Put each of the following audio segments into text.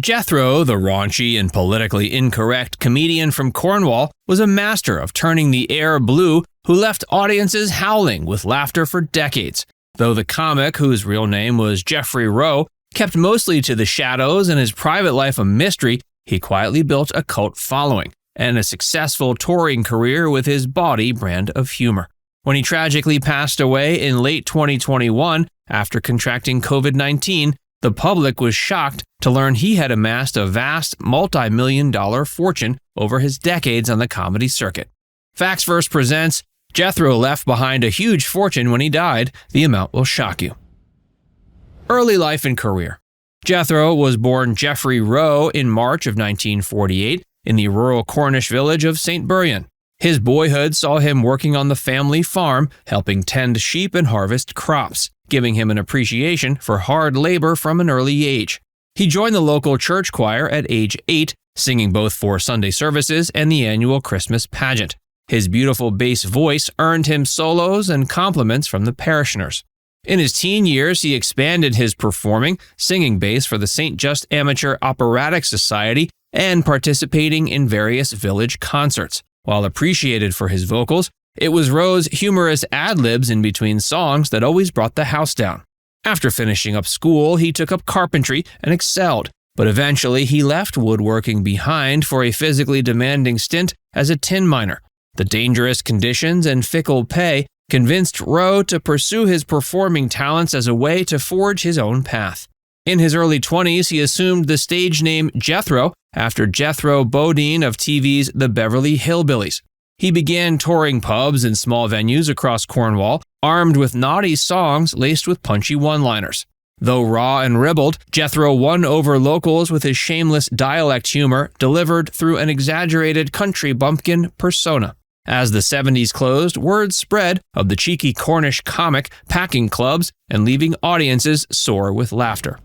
Jethro, the raunchy and politically incorrect comedian from Cornwall, was a master of turning the air blue who left audiences howling with laughter for decades. Though the comic, whose real name was Jeffrey Rowe, kept mostly to the shadows and his private life a mystery, he quietly built a cult following and a successful touring career with his bawdy brand of humor. When he tragically passed away in late 2021 after contracting COVID-19, the public was shocked to learn he had amassed a vast multi-million-dollar fortune over his decades on the comedy circuit. Facts Verse presents Jethro left behind a huge fortune when he died. The amount will shock you. Early life and career. Jethro was born Jeffrey Rowe in March of 1948 in the rural Cornish village of St. Buryan. His boyhood saw him working on the family farm, helping tend sheep and harvest crops, giving him an appreciation for hard labor from an early age. He joined the local church choir at age 8, singing both for Sunday services and the annual Christmas pageant. His beautiful bass voice earned him solos and compliments from the parishioners. In his teen years, he expanded his performing, singing bass for the St. Just Amateur Operatic Society and participating in various village concerts. While appreciated for his vocals, it was Rowe's humorous ad-libs in between songs that always brought the house down. After finishing up school, he took up carpentry and excelled, but eventually he left woodworking behind for a physically demanding stint as a tin miner. The dangerous conditions and fickle pay convinced Rowe to pursue his performing talents as a way to forge his own path. In his early 20s, he assumed the stage name Jethro after Jethro Bodine of TV's The Beverly Hillbillies. He began touring pubs and small venues across Cornwall, armed with naughty songs laced with punchy one-liners. Though raw and ribald, Jethro won over locals with his shameless dialect humor delivered through an exaggerated country bumpkin persona. As the 70s closed, word spread of the cheeky Cornish comic packing clubs and leaving audiences sore with laughter.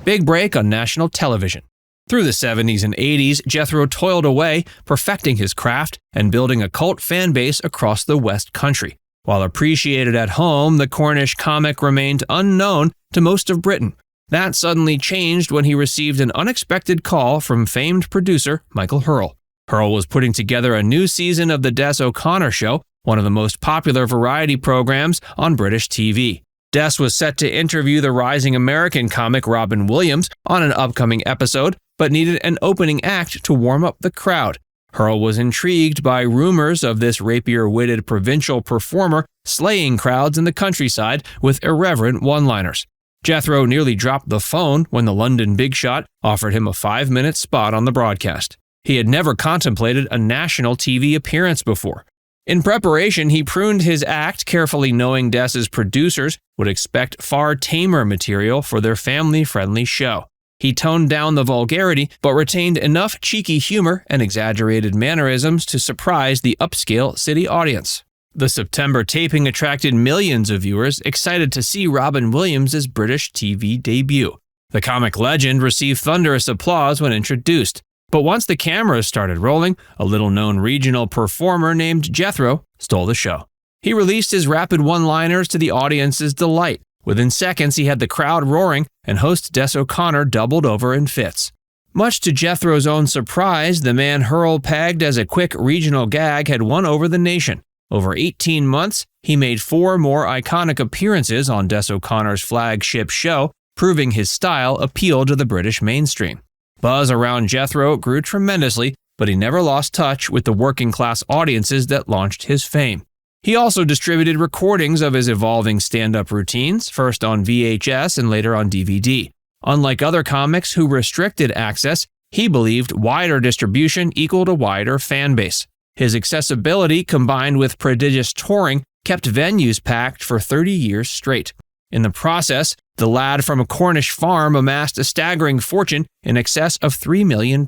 Big break on national television. Through the 70s and 80s, Jethro toiled away, perfecting his craft and building a cult fan base across the West Country. While appreciated at home, the Cornish comic remained unknown to most of Britain. That suddenly changed when he received an unexpected call from famed producer Michael Hurrell. Hurrell was putting together a new season of The Des O'Connor Show, one of the most popular variety programs on British TV. Des was set to interview the rising American comic Robin Williams on an upcoming episode, but needed an opening act to warm up the crowd. Hurrell was intrigued by rumors of this rapier-witted provincial performer slaying crowds in the countryside with irreverent one-liners. Jethro nearly dropped the phone when the London big shot offered him a 5-minute spot on the broadcast. He had never contemplated a national TV appearance before. In preparation, he pruned his act, carefully knowing Des's producers would expect far tamer material for their family-friendly show. He toned down the vulgarity, but retained enough cheeky humor and exaggerated mannerisms to surprise the upscale city audience. The September taping attracted millions of viewers excited to see Robin Williams' British TV debut. The comic legend received thunderous applause when introduced. But once the cameras started rolling, a little-known regional performer named Jethro stole the show. He released his rapid one-liners to the audience's delight. Within seconds, he had the crowd roaring, and host Des O'Connor doubled over in fits. Much to Jethro's own surprise, the man Hurrell pegged as a quick regional gag had won over the nation. Over 18 months, he made 4 more iconic appearances on Des O'Connor's flagship show, proving his style appealed to the British mainstream. Buzz around Jethro grew tremendously, but he never lost touch with the working-class audiences that launched his fame. He also distributed recordings of his evolving stand-up routines, first on VHS and later on DVD. Unlike other comics who restricted access, he believed wider distribution equaled a wider fan base. His accessibility, combined with prodigious touring, kept venues packed for 30 years straight. In the process, the lad from a Cornish farm amassed a staggering fortune in excess of £3 million,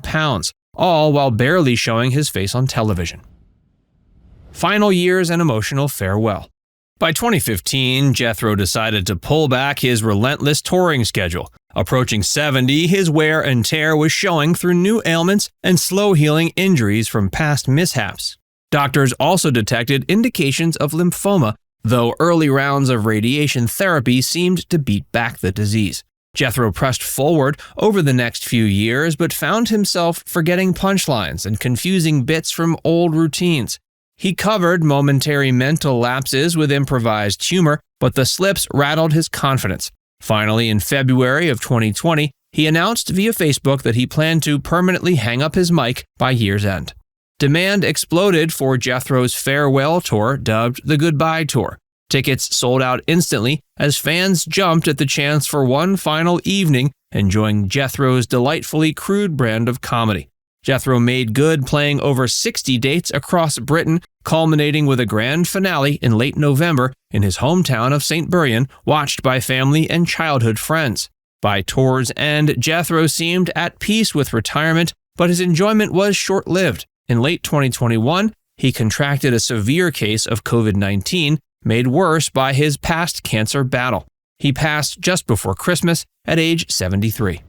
all while barely showing his face on television. Final years and emotional farewell. By 2015, Jethro decided to pull back his relentless touring schedule. Approaching 70, his wear and tear was showing through new ailments and slow-healing injuries from past mishaps. Doctors also detected indications of lymphoma, though early rounds of radiation therapy seemed to beat back the disease. Jethro pressed forward over the next few years, but found himself forgetting punchlines and confusing bits from old routines. He covered momentary mental lapses with improvised humor, but the slips rattled his confidence. Finally, in February of 2020, he announced via Facebook that he planned to permanently hang up his mic by year's end. Demand exploded for Jethro's farewell tour, dubbed the Goodbye Tour. Tickets sold out instantly as fans jumped at the chance for one final evening enjoying Jethro's delightfully crude brand of comedy. Jethro made good, playing over 60 dates across Britain, culminating with a grand finale in late November in his hometown of St. Buryan, watched by family and childhood friends. By tour's end, Jethro seemed at peace with retirement, but his enjoyment was short-lived. In late 2021, he contracted a severe case of COVID-19, made worse by his past cancer battle. He passed just before Christmas at age 73.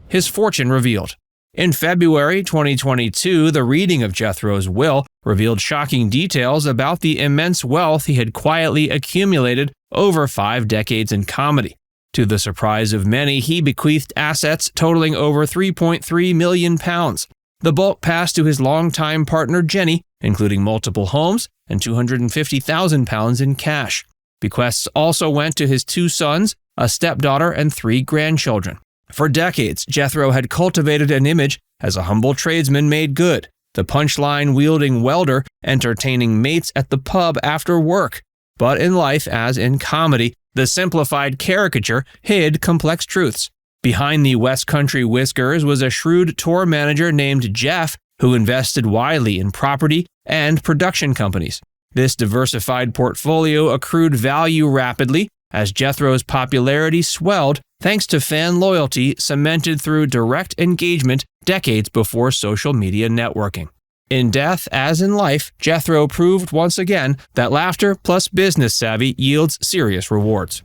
His fortune revealed. In February 2022, the reading of Jethro's will revealed shocking details about the immense wealth he had quietly accumulated over 5 decades in comedy. To the surprise of many, he bequeathed assets totaling over £3.3 million. The bulk passed to his longtime partner Jenny, including multiple homes and £250,000 in cash. Bequests also went to his 2 sons, a stepdaughter, and 3 grandchildren. For decades, Jethro had cultivated an image as a humble tradesman made good, the punchline-wielding welder entertaining mates at the pub after work. But in life, as in comedy, the simplified caricature hid complex truths. Behind the West Country whiskers was a shrewd tour manager named Jeff, who invested widely in property and production companies. This diversified portfolio accrued value rapidly as Jethro's popularity swelled thanks to fan loyalty cemented through direct engagement decades before social media networking. In death, as in life, Jethro proved once again that laughter plus business savvy yields serious rewards.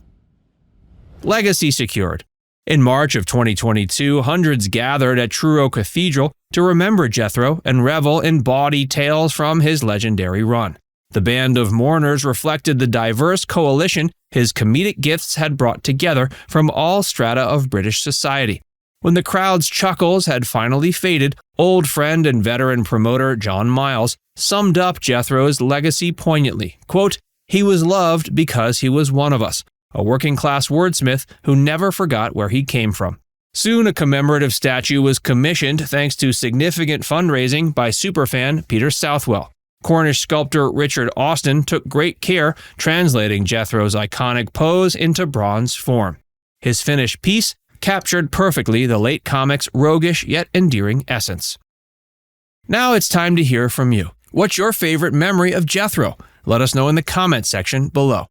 Legacy secured. In March of 2022, hundreds gathered at Truro Cathedral to remember Jethro and revel in bawdy tales from his legendary run. The band of mourners reflected the diverse coalition his comedic gifts had brought together from all strata of British society. When the crowd's chuckles had finally faded, old friend and veteran promoter John Miles summed up Jethro's legacy poignantly. Quote, "He was loved because he was one of us, a working-class wordsmith who never forgot where he came from." Soon, a commemorative statue was commissioned thanks to significant fundraising by superfan Peter Southwell. Cornish sculptor Richard Austin took great care translating Jethro's iconic pose into bronze form. His finished piece captured perfectly the late comic's roguish yet endearing essence. Now it's time to hear from you. What's your favorite memory of Jethro? Let us know in the comments section below.